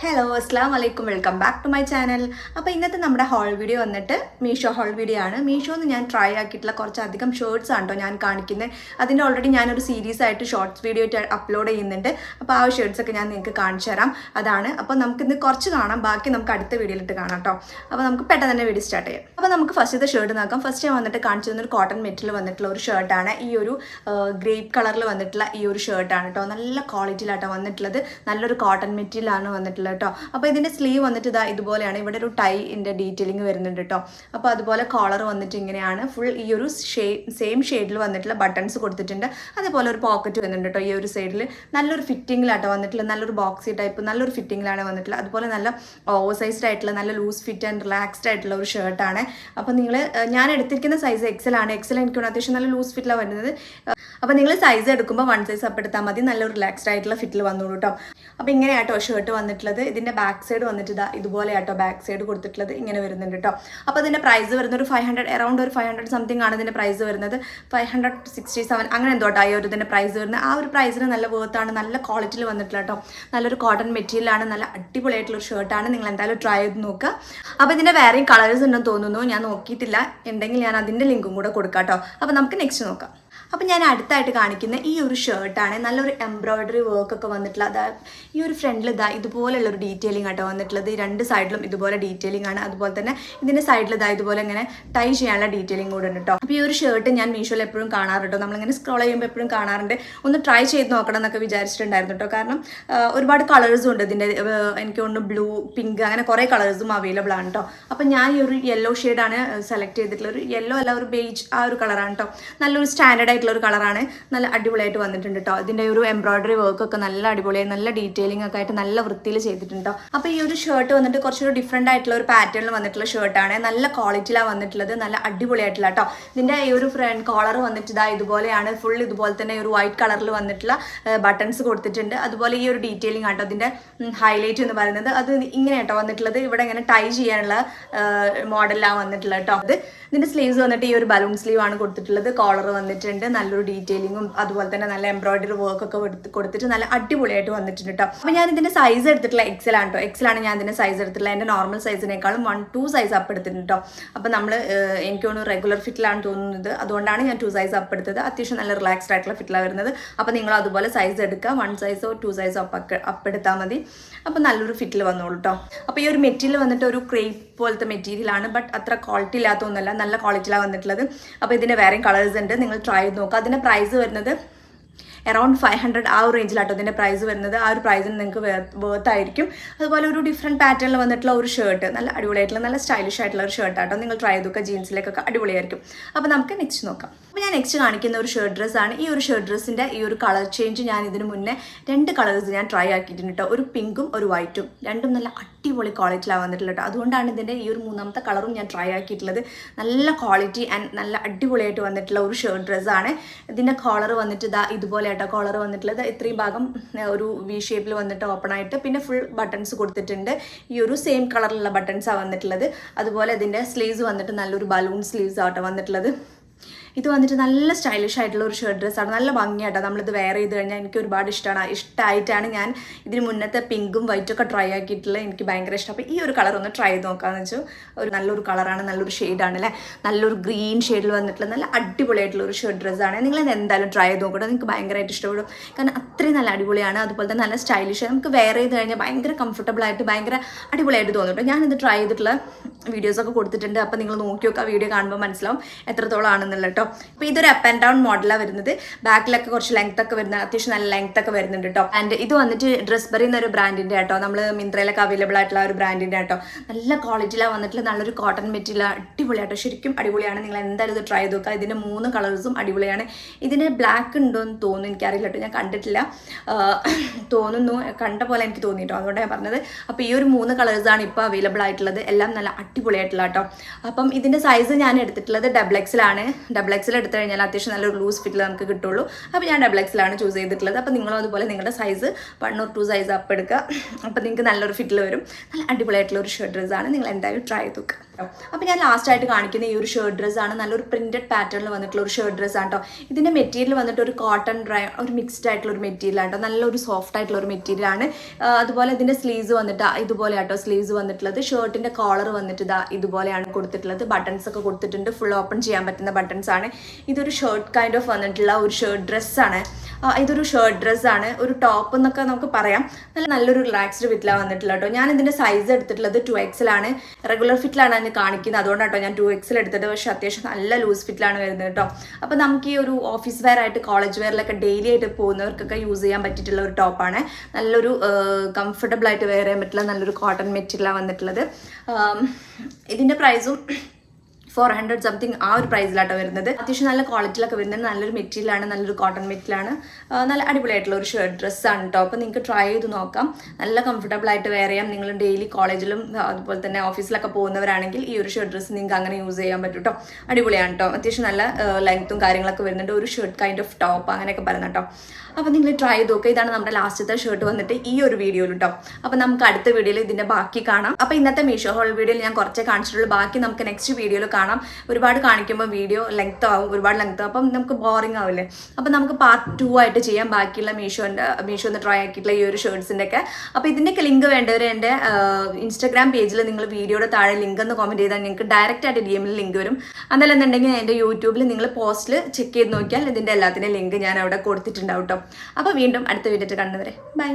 Hello അസ്സാം വലൈക്കും welcome back to my channel. അപ്പോൾ ഇന്നത്തെ നമ്മുടെ ഹോൾ വീഡിയോ വന്നിട്ട് മീഷോ ഹോൾ വീഡിയോ ആണ്. മീഷോന്ന് ഞാൻ ട്രൈ ആക്കിയിട്ടുള്ള കുറച്ചധികം ഷർട്ട്സ് ആണ് കേട്ടോ ഞാൻ കാണിക്കുന്നത്. അതിൻ്റെ ഓൾറെഡി ഞാനൊരു സീരീസ് ആയിട്ട് ഷോർട്സ് വീഡിയോ അപ്ലോഡ് ചെയ്യുന്നുണ്ട്. അപ്പോൾ ആ ഷർട്ട്സ് ഒക്കെ ഞാൻ നിങ്ങൾക്ക് കാണിച്ചു തരാം. അതാണ് അപ്പോൾ നമുക്കിന്ന് കുറച്ച് കാണാം, ബാക്കി നമുക്ക് അടുത്ത വീഡിയോയിലിട്ട് കാണാം കേട്ടോ. അപ്പോൾ നമുക്ക് പെട്ടെന്ന് തന്നെ വീഡിയോ സ്റ്റാർട്ട് ചെയ്യാം. അപ്പോൾ നമുക്ക് ഫസ്റ്റത്തെ ഷർട്ട് നോക്കാം. ഫസ്റ്റ് ഞാൻ വന്നിട്ട് കാണിച്ചു തന്നൊരു കോട്ടൺ മെറ്റീരിയൽ വന്നിട്ടുള്ള ഒരു ഷർട്ടാണ്. ഈ ഒരു ഗ്രേപ്പ് കളറിൽ വന്നിട്ടുള്ള ഈ ഒരു ഷർട്ടാണ് കേട്ടോ. നല്ല ക്വാളിറ്റിയിലാട്ടോ വന്നിട്ടുള്ളത്. നല്ലൊരു കോട്ടൺ മെറ്റീരിയലാണ് വന്നിട്ടുള്ളത് കേട്ടോ. അപ്പോൾ ഇതിൻ്റെ സ്ലീവ് വന്നിട്ട് ഇതാ ഇതുപോലെയാണ്. ഇവിടെ ഒരു ടൈൻ്റെ ഡീറ്റെയിലിംഗ് വരുന്നുണ്ട് കേട്ടോ. അപ്പോൾ അതുപോലെ കോളർ വന്നിട്ട് ഇങ്ങനെയാണ്. ഫുൾ ഈ ഒരു സെയിം ഷെയ്ഡിൽ വന്നിട്ടുള്ള ബട്ടൺസ് കൊടുത്തിട്ടുണ്ട്. അതേപോലെ ഒരു പോക്കറ്റ് വരുന്നുണ്ട് കേട്ടോ. ഈ ഒരു സൈഡിൽ നല്ലൊരു ഫിറ്റിങ്ങിലാട്ടോ വന്നിട്ടുള്ളത്. നല്ലൊരു ബോക്സി ടൈപ്പ് നല്ലൊരു ഫിറ്റിങ്ങിലാണ് വന്നിട്ടുള്ളത്. അതുപോലെ നല്ല ഓവർ സൈസ്ഡ് ആയിട്ടുള്ള നല്ല ലൂസ് ഫിറ്റ് ആൻഡ് റിലാക്സ്ഡ് ആയിട്ടുള്ള ഒരു ഷർട്ടാണ്. അപ്പോൾ നിങ്ങൾ ഞാൻ എടുത്തിരിക്കുന്ന സൈസ് എക്സൽ ആണ്. എക്സൽ എനിക്ക് അത്യാവശ്യം നല്ല ലൂസ് ഫിറ്റിലാണ് വരുന്നത്. അപ്പോൾ നിങ്ങൾ സൈസ് എടുക്കുമ്പോൾ 1 സൈസ് അപ്പ് എടുത്താൽ മതി. നല്ലൊരു റിലാക്സ്ഡ് ആയിട്ടുള്ള ഫിറ്റിൽ വന്നോളൂ കേട്ടോ. അപ്പോൾ ഇങ്ങനെയാട്ടോ ഷർട്ട് വന്നിട്ടുള്ളത്. ഇതിൻ്റെ ബാക്ക് സൈഡ് വന്നിട്ട് ഇതാ ഇതുപോലെ ആട്ടോ ബാക്ക് സൈഡ് കൊടുത്തിട്ടുള്ളത്. ഇങ്ങനെ വരുന്നുണ്ട് കേട്ടോ. അപ്പോൾ ഇതിൻ്റെ പ്രൈസ് വരുന്നത് ഒരു 500 അറൗണ്ട് ഒരു 500 സംതിങ് ആണ് ഇതിൻ്റെ പ്രൈസ് വരുന്നത്. 567 അങ്ങനെ എന്തോ കേട്ടോ ഈ ഒരു ഇതിൻ്റെ പ്രൈസ് വരുന്നത്. ആ ഒരു പ്രൈസിന് നല്ല വേർത്താണ്. നല്ല ക്വാളിറ്റിയിൽ വന്നിട്ടുള്ള കേട്ടോ. നല്ലൊരു കോട്ടൺ മെറ്റീരിയലാണ്. നല്ല അടിപൊളിയായിട്ടുള്ള ഷർട്ടാണ്. നിങ്ങൾ എന്തായാലും ട്രൈ ചെയ്ത് നോക്കുക. അപ്പോൾ ഇതിൻ്റെ വേറെയും കളേഴ്സ് ഉണ്ടെന്ന് തോന്നുന്നു. ഞാൻ നോക്കിയിട്ടില്ല. ഉണ്ടെങ്കിൽ ഞാൻ അതിൻ്റെ ലിങ്കും കൂടെ കൊടുക്കാം കേട്ടോ. അപ്പോൾ നമുക്ക് നെക്സ്റ്റ് നോക്കാം. അപ്പോൾ ഞാൻ അടുത്തായിട്ട് കാണിക്കുന്ന ഈ ഒരു ഷർട്ടാണ്. നല്ലൊരു എംബ്രോയ്ഡറി വർക്കൊക്കെ വന്നിട്ടുള്ള അതായത് ഈ ഒരു ഫ്രണ്ടിൽ ഇതാ ഇതുപോലുള്ളൊരു ഡീറ്റെയിലിംഗ് ആട്ടോ വന്നിട്ടുള്ളത്. ഈ രണ്ട് സൈഡിലും ഇതുപോലെ ഡീറ്റെയിലിംഗ് ആണ്. അതുപോലെ തന്നെ ഇതിൻ്റെ സൈഡിൽ ഇതാ ഇതുപോലെ ഇങ്ങനെ ടൈ ചെയ്യാനുള്ള ഡീറ്റെയിലിംഗ് കൂടെ ഉണ്ട് കേട്ടോ. അപ്പോൾ ഈ ഒരു ഷർട്ട് ഞാൻ മീഷോയിൽ എപ്പോഴും കാണാറുണ്ട്. നമ്മളിങ്ങനെ സ്ക്രോൾ ചെയ്യുമ്പോൾ എപ്പോഴും കാണാറുണ്ട്. ഒന്ന് ട്രൈ ചെയ്ത് നോക്കണം എന്നൊക്കെ വിചാരിച്ചിട്ടുണ്ടായിരുന്നു കേട്ടോ. കാരണം ഒരുപാട് കളേഴ്സും ഉണ്ട് ഇതിൻ്റെ. എനിക്ക് തോന്നുന്നു ബ്ലൂ, പിങ്ക് അങ്ങനെ കുറേ കളേഴ്സും അവൈലബിൾ ആണ് കേട്ടോ. അപ്പോൾ ഞാൻ ഈ ഒരു യെല്ലോ ഷെയ്ഡാണ് സെലക്ട് ചെയ്തിട്ടുള്ളത്. ഒരു യെല്ലോ അല്ല, ഒരു ബേജ് ആ ഒരു കളറാണ് കേട്ടോ. നല്ലൊരു സ്റ്റാൻഡേർഡ് ഒരു കളറാണ്. നല്ല അടിപൊളിയായിട്ട് വന്നിട്ടുണ്ട് കേട്ടോ. ഇതിൻ്റെ ഒരു എംബ്രോയ്ഡറി വർക്കൊക്കെ നല്ല അടിപൊളിയായി നല്ല ഡീറ്റെയിലിംഗ് ഒക്കെ ആയിട്ട് നല്ല വൃത്തിയിൽ ചെയ്തിട്ടുണ്ടോ. അപ്പോൾ ഈ ഒരു ഷർട്ട് വന്നിട്ട് കുറച്ചൊരു ഡിഫറെൻ്റ് ആയിട്ടുള്ള ഒരു പാറ്റേണിൽ വന്നിട്ടുള്ള ഷർട്ടാണ്. നല്ല ക്വാളിറ്റിയിലാണ് വന്നിട്ടുള്ളത്. നല്ല അടിപൊളിയായിട്ടുള്ള കേട്ടോ. ഇതിൻ്റെ ഈ ഒരു ഫ്രണ്ട് കോളർ വന്നിട്ട് ഇതാ ഇതുപോലെയാണ്. ഫുൾ ഇതുപോലെ തന്നെ ഒരു വൈറ്റ് കളറിൽ വന്നിട്ടുള്ള ബട്ടൺസ് കൊടുത്തിട്ടുണ്ട്. അതുപോലെ ഈ ഒരു ഡീറ്റെയിലിംഗ് ആട്ടോ ഇതിൻ്റെ ഹൈലൈറ്റ് എന്ന് പറയുന്നത്. അത് ഇങ്ങനെ കേട്ടോ വന്നിട്ടുള്ളത്. ഇവിടെ ഇങ്ങനെ ടൈ ചെയ്യാനുള്ള മോഡലാണ് വന്നിട്ടുള്ളത് കേട്ടോ. അത് ഇതിൻ്റെ സ്ലീവ്സ് വന്നിട്ട് ഈ ഒരു ബലൂൺ സ്ലീവ് ആണ് കൊടുത്തിട്ടുള്ളത്. കോളർ വന്നിട്ടുണ്ട്. നല്ലൊരു ഡീറ്റെയിലിങ്ങും അതുപോലെ തന്നെ നല്ല എംബ്രോയ്ഡറി വർക്കൊക്കെ കൊടുത്തിട്ട് നല്ല അടിപൊളിയായിട്ട് വന്നിട്ടുണ്ട് കേട്ടോ. അപ്പോൾ ഞാൻ ഇതിൻ്റെ സൈസ് എടുത്തിട്ടുള്ള എക്സൽ ആണ് കേട്ടോ. എക്സലാണ് ഞാൻ ഇതിൻ്റെ സൈസ് എടുത്തിട്ടുള്ളത്. എൻ്റെ നോർമൽ സൈസിനേക്കാളും 1-2 സൈസ് അപ്പ് എടുത്തിട്ടുണ്ട് കേട്ടോ. അപ്പോൾ നമ്മൾ എനിക്ക് തോന്നുന്നു റെഗുലർ ഫിറ്റിലാണ് തോന്നുന്നത്. അതുകൊണ്ടാണ് ഞാൻ 2 സൈസ് അപ്പ് എടുത്തത്. അത്യാവശ്യം നല്ല റിലാക്സ്ഡ് ആയിട്ടുള്ള ഫിറ്റിലാണ് വരുന്നത്. അപ്പോൾ നിങ്ങൾ അതുപോലെ സൈസ് എടുക്കുക. 1 സൈസോ 2 സൈസോ അപ്പ് എടുത്താൽ മതി. അപ്പോൾ നല്ലൊരു ഫിറ്റിൽ വന്നോളൂ കേട്ടോ. അപ്പോൾ ഈ ഒരു മെറ്റീരിയൽ വന്നിട്ട് ഒരു ക്രേപ്പ് പോലത്തെ മെറ്റീരിയലാണ്. ബട്ട് അത്ര ക്വാളിറ്റി ഇല്ലാത്തൊന്നുമല്ല. നല്ല ക്വാളിറ്റിയിലാണ് വന്നിട്ടുള്ളത്. അപ്പോൾ ഇതിൻ്റെ വേറെയും കളേഴ്സ് ഉണ്ട്. നിങ്ങൾ ട്രൈ ചെയ്ത് നോക്കുക. അതിൻ്റെ പ്രൈസ് വരുന്നത് അറൗണ്ട് 500 ആ ഒരു റേഞ്ചിലാട്ടോ ഇതിൻ്റെ പ്രൈസ് വരുന്നത്. ആ ഒരു പ്രൈസിന് നിങ്ങൾക്ക് വേർത്ത് ആയിരിക്കും. അതുപോലെ ഒരു ഡിഫറെൻറ്റ് പാറ്റേണിൽ വന്നിട്ടുള്ള ഒരു ഷർട്ട് നല്ല അടിപൊളിയായിട്ടുള്ള നല്ല സ്റ്റൈലിഷ് ആയിട്ടുള്ള ഒരു ഷർട്ടാട്ടോ. നിങ്ങൾ ട്രൈ ചെയ്തൊക്കെ ജീൻസിലേക്കൊക്കെ അടിപൊളിയായിരിക്കും. അപ്പോൾ നമുക്ക് നെക്സ്റ്റ് നോക്കാം. അപ്പോൾ ഞാൻ നെക്സ്റ്റ് കാണിക്കുന്ന ഒരു ഷർട്ട് ഡ്രസ്സാണ്. ഈ ഒരു ഷർട്ട് ഡ്രസ്സിൻ്റെ ഈ ഒരു കളർ ചേഞ്ച് ഞാൻ ഇതിന് മുന്നേ 2 കളേഴ്സ് ഞാൻ ട്രൈ ആക്കിയിട്ടുണ്ട് കേട്ടോ. ഒരു പിങ്കും ഒരു വൈറ്റും. രണ്ടും നല്ല അടിപൊളി ക്വാളിറ്റിയിലാണ് വന്നിട്ടുള്ളത് കേട്ടോ. അതുകൊണ്ടാണ് ഇതിൻ്റെ ഈ ഒരു 3ാമത്തെ കളറും ഞാൻ ട്രൈ ആക്കിയിട്ടുള്ളത്. നല്ല ക്വാളിറ്റി ആൻഡ് നല്ല അടിപൊളിയായിട്ട് വന്നിട്ടുള്ള ഒരു ഷർട്ട് ഡ്രസ്സാണ്. ഇതിൻ്റെ കോളർ വന്നിട്ട് ഇതാ ഇതുപോലെ ആട്ടോ കോളർ വന്നിട്ടുള്ളത്. ഇത്രയും ഭാഗം ഒരു വി ഷേപ്പിൽ വന്നിട്ട് ഓപ്പൺ ആയിട്ട് പിന്നെ ഫുൾ ബട്ടൺസ് കൊടുത്തിട്ടുണ്ട്. ഈ ഒരു സെയിം കളറിലുള്ള ബട്ടൺസാണ് വന്നിട്ടുള്ളത്. അതുപോലെ ഇതിൻ്റെ സ്ലീവ്സ് വന്നിട്ട് നല്ലൊരു ബലൂൺ സ്ലീവ്സ് ആട്ടോ വന്നിട്ടുള്ളത്. ഇത് വന്നിട്ട് നല്ല സ്റ്റൈലിഷ് ആയിട്ടുള്ള ഒരു ഷർട്ട് ഡ്രസ്സാണ്. നല്ല ഭംഗിയാട്ടോ. നമ്മളിത് വെയർ ചെയ്ത് കഴിഞ്ഞാൽ എനിക്ക് ഒരുപാട് ഇഷ്ടമായിട്ടാണ് ഞാൻ ഇതിന് മുന്നത്തെ പിങ്കും വൈറ്റും ഒക്കെ ട്രൈ ആക്കിയിട്ടുള്ളത്. എനിക്ക് ഭയങ്കര ഇഷ്ടം. അപ്പോൾ ഈ ഒരു കളർ ഒന്ന് ട്രൈ ചെയ്ത് നോക്കാമെന്ന് വെച്ചു. ഒരു നല്ലൊരു കളറാണ്, നല്ലൊരു ഷെയ്ഡാണ് അല്ലേ. നല്ലൊരു ഗ്രീൻ ഷെയ്ഡിൽ വന്നിട്ടുള്ള നല്ല അടിപൊളിയായിട്ടുള്ള ഒരു ഷർട്ട് ഡ്രസ്സാണ്. നിങ്ങളത് എന്തായാലും ട്രൈ ചെയ്ത് നോക്കട്ടെ. നിങ്ങൾക്ക് ഭയങ്കരമായിട്ട് ഇഷ്ടപ്പെടും. കാരണം അത്രയും നല്ല അടിപൊളിയാണ്. അതുപോലെ തന്നെ നല്ല സ്റ്റൈലിഷ്. നമുക്ക് വെയർ ചെയ്ത് കഴിഞ്ഞാൽ ഭയങ്കര കംഫർട്ടബിൾ ആയിട്ട് ഭയങ്കര അടിപൊളിയായിട്ട് തോന്നും കേട്ടോ. ഞാനിത് ട്രൈ ചെയ്തിട്ടുള്ള വീഡിയോസൊക്കെ കൊടുത്തിട്ടുണ്ട്. അപ്പോൾ നിങ്ങൾ നോക്കി നോക്കുക. വീഡിയോ കാണുമ്പോൾ മനസ്സിലാവും എത്രത്തോളം ആണെന്നുള്ളത് കേട്ടോ. അപ്പോൾ ഇതൊരു അപ്പ് ആൻഡ് ഡൗൺ മോഡലാണ് വരുന്നത്. ബാക്കിലൊക്കെ കുറച്ച് ലെങ്ത് ഒക്കെ വരുന്നത്, അത്യാവശ്യം നല്ല ലെങ്ത് ഒക്കെ വരുന്നുണ്ട് കേട്ടോ. ആൻഡ് ഇത് വന്നിട്ട് ഡ്രസ്ബറി എന്നൊരു ബ്രാൻഡിൻ്റെ കേട്ടോ. നമ്മൾ മിന്ത്രയിലൊക്കെ അവൈലബിൾ ആയിട്ടുള്ള ഒരു ബ്രാൻഡിൻ്റെ കേട്ടോ. നല്ല ക്വാളിറ്റിയിലാണ് വന്നിട്ടുള്ള നല്ലൊരു കോട്ടൺ മെറ്റീരിയൽ അടിപൊളിയാട്ടോ. ശരിക്കും അടിപൊളിയാണ്. നിങ്ങൾ എന്തായാലും ഇത് ട്രൈ ചെയ്ത് നോക്കുക. ഇതിൻ്റെ 3 കളേഴ്സും അടിപൊളിയാണ്. ഇതിന് ബ്ലാക്ക് ഉണ്ടോയെന്ന് തോന്നുന്നു. എനിക്കറിയില്ല കേട്ടോ. ഞാൻ കണ്ടിട്ടില്ല. തോന്നുന്നു കണ്ട പോലെ എനിക്ക് തോന്നി കേട്ടോ. അതുകൊണ്ടാണ് ഞാൻ പറഞ്ഞത്. അപ്പോൾ ഈ ഒരു 3 കളേഴ്സാണ് ഇപ്പോൾ അവൈലബിൾ ആയിട്ടുള്ളത്. എല്ലാം നല്ല അടിപൊളിയായിട്ടുള്ള കേട്ടോ. അപ്പം ഇതിൻ്റെ സൈസ് ഞാൻ എടുത്തിട്ടുള്ളത് XXL ആണ്. ഡബിൾ എക്സൽ എടുത്തു കഴിഞ്ഞാൽ അത്യാവശ്യം നല്ലൊരു ലൂസ് ഫിറ്റിൽ നമുക്ക് കിട്ടുള്ളൂ. അപ്പോൾ ഞാൻ ഡബിൾ എക്സലാണ് ചൂസ് ചെയ്തിട്ടുള്ളത്. അപ്പോൾ നിങ്ങളും അതുപോലെ നിങ്ങളുടെ സൈസ് 1 or 2 സൈസ് അപ്പ് എടുക്കുക. അപ്പോൾ നിങ്ങൾക്ക് നല്ലൊരു ഫിറ്റിൽ വരും. നല്ല അടിപൊളിയായിട്ടുള്ള ഒരു ഷർട്ട് ഡ്രസ്സാണ്. നിങ്ങൾ എന്തായാലും ട്രൈ ചെയ്ത് നോക്കുക. അപ്പോൾ ഞാൻ ലാസ്റ്റായിട്ട് കാണിക്കുന്ന ഈ ഒരു ഷർട്ട് ഡ്രസ്സാണ്. നല്ലൊരു പ്രിൻറ്റഡ് പാറ്റേണിൽ വന്നിട്ടുള്ള ഒരു ഷർട്ട് ഡ്രസ്സാണ് കേട്ടോ. ഇതിൻ്റെ മെറ്റീരിയൽ വന്നിട്ട് ഒരു കോട്ടൺ ഒരു മിക്സ്ഡ് ആയിട്ടുള്ള ഒരു മെറ്റീരിയലാണ് കേട്ടോ. നല്ലൊരു സോഫ്റ്റ് ആയിട്ടുള്ള ഒരു മെറ്റീരിയലാണ്. അതുപോലെ ഇതിൻ്റെ സ്ലീവ്സ് വന്നിട്ട് ഇതുപോലെ ആട്ടോ സ്ലീവ്സ് വന്നിട്ടുള്ളത്. ഷർട്ടിൻ്റെ കോളർ വന്നിട്ട് ഇതുപോലെയാണ് കൊടുത്തിട്ടുള്ളത്. ബട്ടൺസ് ഒക്കെ കൊടുത്തിട്ടുണ്ട്. ഫുൾ ഓപ്പൺ ചെയ്യാൻ പറ്റുന്ന ബട്ടൺസ് ആണ്. ഇതൊരു ഷർട്ട് കൈൻഡ് ഓഫ് വന്നിട്ടുള്ള ഒരു ഷർട്ട് ഡ്രസ്സാണ്. ഇതൊരു ഷർട്ട് ഡ്രസ്സാണ്, ഒരു ടോപ്പ് എന്നൊക്കെ നമുക്ക് പറയാം. നല്ലൊരു റിലാക്സ്ഡ് ഫിറ്റിലാണ് വന്നിട്ടുള്ളത് കേട്ടോ. ഞാൻ ഇതിൻ്റെ സൈസ് എടുത്തിട്ടുള്ളത് 2XL ആണ്. റെഗുലർ ഫിറ്റിലാണ് അതിന് കാണിക്കുന്നത്, അതുകൊണ്ടാട്ടോ ഞാൻ 2XL എടുത്തത്. പക്ഷേ അത്യാവശ്യം നല്ല ലൂസ് ഫിറ്റിലാണ് വരുന്നത് കേട്ടോ. അപ്പോൾ നമുക്ക് ഈ ഒരു ഓഫീസ് വെയർ ആയിട്ട് കോളേജ് വെയറിലൊക്കെ ഡെയിലി ആയിട്ട് പോകുന്നവർക്കൊക്കെ യൂസ് ചെയ്യാൻ പറ്റിയിട്ടുള്ള ഒരു ടോപ്പാണ്. നല്ലൊരു കംഫർട്ടബിൾ ആയിട്ട് വെയർ ചെയ്യാൻ പറ്റുള്ള നല്ലൊരു കോട്ടൺ മെറ്റീരിയലാണ് വന്നിട്ടുള്ളത്. ഇതിൻ്റെ പ്രൈസും 400 സംതിങ് ആ ഒരു പ്രൈസിലാട്ടോ വരുന്നത്. അത്യാവശ്യം നല്ല ക്വാളിറ്റിയിലൊക്കെ വരുന്നത്. നല്ലൊരു മെറ്റീരിയലാണ്, നല്ലൊരു കോട്ടൺ മെറ്റീരിയലാണ്. നല്ല അടിപൊളിയായിട്ടുള്ള ഒരു ഷർട്ട് ഡ്രസ്സാണ് കേട്ടോ. അപ്പോൾ നിങ്ങൾക്ക് ട്രൈ ചെയ്ത് നോക്കാം. നല്ല കംഫർട്ടബിൾ ആയിട്ട് വെയർ ചെയ്യാം. നിങ്ങൾ ഡെയിലി കോളേജിലും അതുപോലെ തന്നെ ഓഫീസിലൊക്കെ പോകുന്നവരാണെങ്കിൽ ഈ ഒരു ഷർട്ട് ഡ്രസ്സ് നിങ്ങൾക്ക് അങ്ങനെ യൂസ് ചെയ്യാൻ പറ്റും കേട്ടോ. അടിപൊളിയാണ് കേട്ടോ. അത്യാവശ്യം നല്ല ലെങ്ത്തും കാര്യങ്ങളൊക്കെ വരുന്നുണ്ട്. ഒരു ഷർട്ട് കൈൻഡ് ഓഫ് ടോപ്പ് അങ്ങനെയൊക്കെ പറയുന്നത് കേട്ടോ. അപ്പോൾ നിങ്ങൾ ട്രൈ ചെയ്ത് നോക്കുക. ഇതാണ് നമ്മുടെ ലാസ്റ്റത്തെ ഷർട്ട് വന്നിട്ട് ഈ ഒരു വീഡിയോയിൽ കേട്ടോ. അപ്പോൾ നമുക്ക് അടുത്ത വീഡിയോയിൽ ഇതിൻ്റെ ബാക്കി കാണാം. അപ്പോൾ ഇന്നത്തെ മീഷോ ഹോൾ വീഡിയോയിൽ ഞാൻ കുറച്ചേ കാണിച്ചിട്ടുള്ളൂ. ബാക്കി നമുക്ക് നെക്സ്റ്റ് വീഡിയോയിൽ കാണാം. ഒരുപാട് കാണിക്കുമ്പോൾ വീഡിയോ ലെങ്ത് ആവും, ഒരുപാട് ലെങ്ത് ആവും. അപ്പം നമുക്ക് ബോറിംഗ് ആവില്ലേ. അപ്പോൾ നമുക്ക് പാർട്ട് 2 ആയിട്ട് ചെയ്യാം ബാക്കിയുള്ള മീഷോന്ന് ട്രൈ ആക്കിയിട്ടുള്ള ഈ ഒരു ഷർട്ട്സിൻ്റെ ഒക്കെ. അപ്പോൾ ഇതിൻ്റെയൊക്കെ ലിങ്ക് വേണ്ടവർ എൻ്റെ ഇൻസ്റ്റാഗ്രാം പേജിൽ നിങ്ങൾ വീഡിയോയുടെ താഴെ ലിങ്ക് എന്ന് കമൻറ്റ് ചെയ്താൽ നിങ്ങൾക്ക് ഡയറക്റ്റ് ആയിട്ട് DM-ൽ ലിങ്ക് വരും. അതല്ലെന്നുണ്ടെങ്കിൽ എൻ്റെ യൂട്യൂബിൽ നിങ്ങൾ പോസ്റ്റിൽ ചെക്ക് ചെയ്ത് നോക്കിയാൽ ഇതിൻ്റെ എല്ലാത്തിൻ്റെയും ലിങ്ക് ഞാൻ അവിടെ കൊടുത്തിട്ടുണ്ടാവും കേട്ടോ. അപ്പോൾ വീണ്ടും അടുത്ത വീഡിയോ കണ്ടുവരെ ബൈ.